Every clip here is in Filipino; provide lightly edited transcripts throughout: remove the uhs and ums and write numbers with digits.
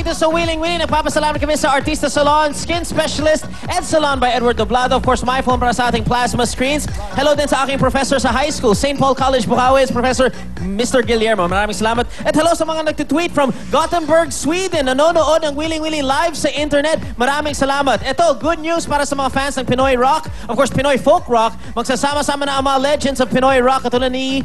dito sa Wheeling Willie. Nagpapasalamat kami sa Artista Salon, Skin Specialist, and Salon by Edward Doblado. Of course, my phone para sa ating plasma screens. Hello din sa aking professor sa high school, St. Paul College, Bukawi, Professor Mr. Guillermo. Maraming salamat. At hello sa mga nagtitweet from Gothenburg, Sweden. Nanonood ng Wheeling Willie live sa internet. Maraming salamat. Ito, good news para sa mga fans ng Pinoy Rock. Of course, Pinoy Folk Rock. Magsasama-sama na ang mga legends of Pinoy Rock. Katulad ni,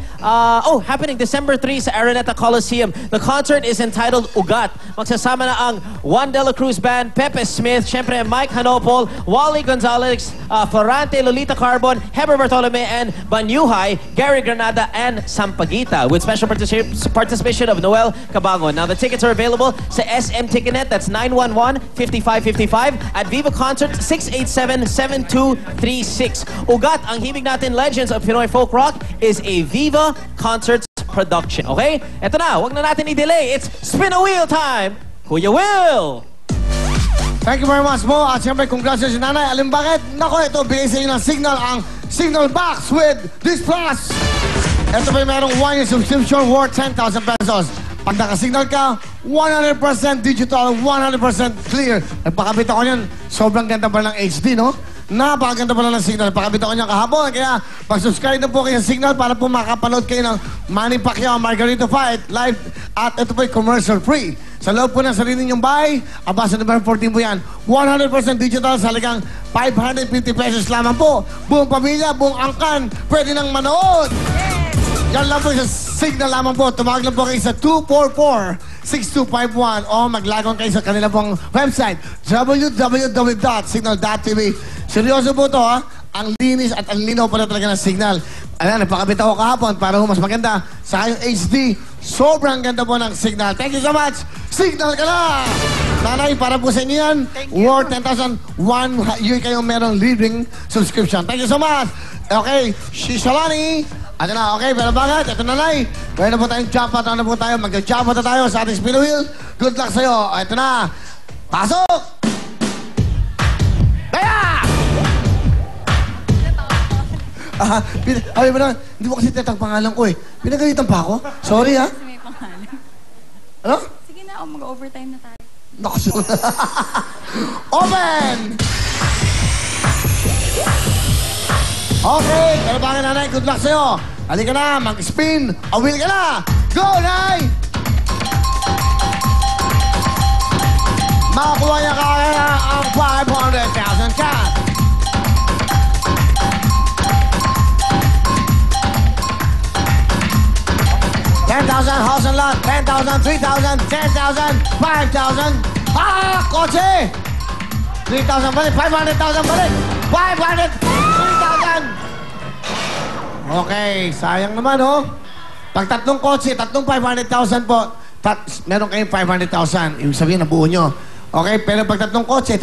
happening December 3 sa Araneta Coliseum. The concert is entitled Ugat. Magsasama na ang Juan de la Cruz Band, Pepe Smith, syempre Mike Hanopol, Wally Gonzalez, Florante, Lolita Carbon, Heber Bartolome, and Banyuhay, Gary Granada, and Sampaguita, with special participation of Noel Cabangon. Now, the tickets are available sa SM Ticketnet. That's 911-5555 at Viva Concert 687-7236. Ugat, ang himig natin legends of Pinoy Folk Rock, is a Viva Concerts production. Okay? Ito na, wag na natin i-delay. It's Spin a Wheel time! Kuya Will! Thank you very much, Mo. At siyempre, congratulations, Nanay. Alam bakit? Nako, ito, bigay sa inyo ng signal, ang Signal Box with this plus. Ito pa yung merong 1 year subscription worth 10,000 pesos. Pag nakasignal ka, 100% digital, 100% clear. Nagpakabit ako niyan. Sobrang ganda pa ng HD, no? Napakaganda pala ng signal. Pakabit ako niya kahapon. Kaya pag-subscribe na po kayo sa signal para po makapanood kayo ng Manny Pacquiao Margarito Fight live. At ito po ay commercial free. Sa loob po ng sarili ninyong bahay, sa number 14 po yan. 100% digital sa halagang 550 pesos lamang po. Buong pamilya, buong angkan, pwede nang manood. Yan lang po sa signal lamang po. Tumawag lang po kayo sa 244-6251 o maglagon kayo sa kanila pong website www.signal.tv. Seryoso po ito, ha? Ang linis at ang linaw pala talaga ng signal. Ayan, nagpakabit ako kahapon para mas maganda sa kayong HD. Sobrang ganda po ng signal. Thank you so much. Signal ka na! Nanay, para po sa inyo yan. Worth 10,000. 1 year kayong merong living subscription. Thank you so much. Okay, Shishalani. Ito na, okay, pero bakit? Ito nanay. Pwede na po tayong jackpot. Ano po tayo? Mag-jackpot na tayo sa ating spin wheel. Good luck sa'yo. Ito na. Pasok! Alam mo na, hindi mo kasi tetang pangalan ko eh. Pinagalitan pa ako? Sorry ha? Kasi may pangalan. Ano? Sige na, mag-overtime na tayo. Naku, open! Okay, pero bakit nanay? Good luck sa'yo. Halika na, mag-spin. A wheel ka na. Go, Nay! Makakuha niya kaya ang 500,000 cash. $10,000, lot. 10,000, 3,000, 10,000, 5,000. Kotse! 3,000 balik, 500,000 balik. 500, 3,000. Okay, sayang naman, oh. Pag tatlong kotse, tatlong 500,000 po, meron kayong 500,000. Ibig sabihin, nabuo nyo. Okay, pero pag tatlong kotse.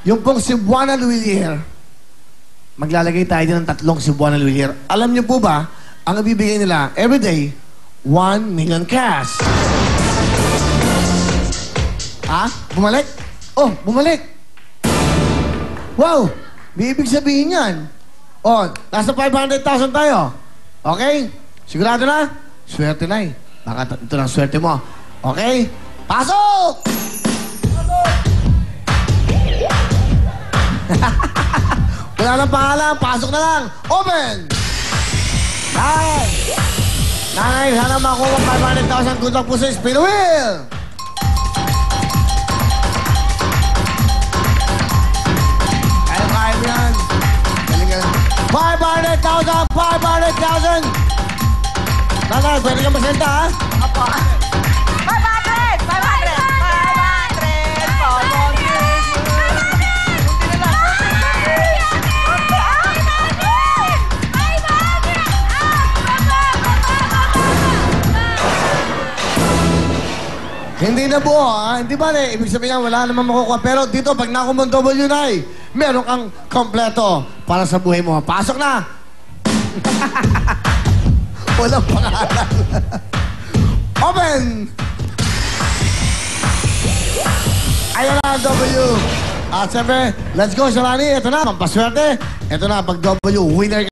Yung pong Cebuana Luilier, maglalagay tayo din ng tatlong Cebuana Luilier. Alam nyo po ba, ang ibibigay nila, everyday, 1 million cash. Bumalik? Oh, bumalik. Wow, may ibig sabihin yan. Oh, nasa 500,000 tayo. Okay? Sigurado na? Swerte na eh. Baka ito lang swerte mo. Okay? Pasok! Wala nang pangalan. Pasok na lang. Open! Nanay, sana makuha 500,000. Good luck po sa spin wheel! Kaya mo yan. 500,000! 500,000! Nanay, pwede ka masalita, ha? Apo. 500! 500! 500! Hindi na buo, ha? Hindi ba, ibig sabihin wala naman makukuha. Pero dito, pag nakumang W na meron kang kompleto para sa buhay mo. Pasok na! Walang pangalan. Open! Ayan na ang W. At siyempre, let's go, Shalani. Ito na, pampaswerte. Ito na, pag W, winner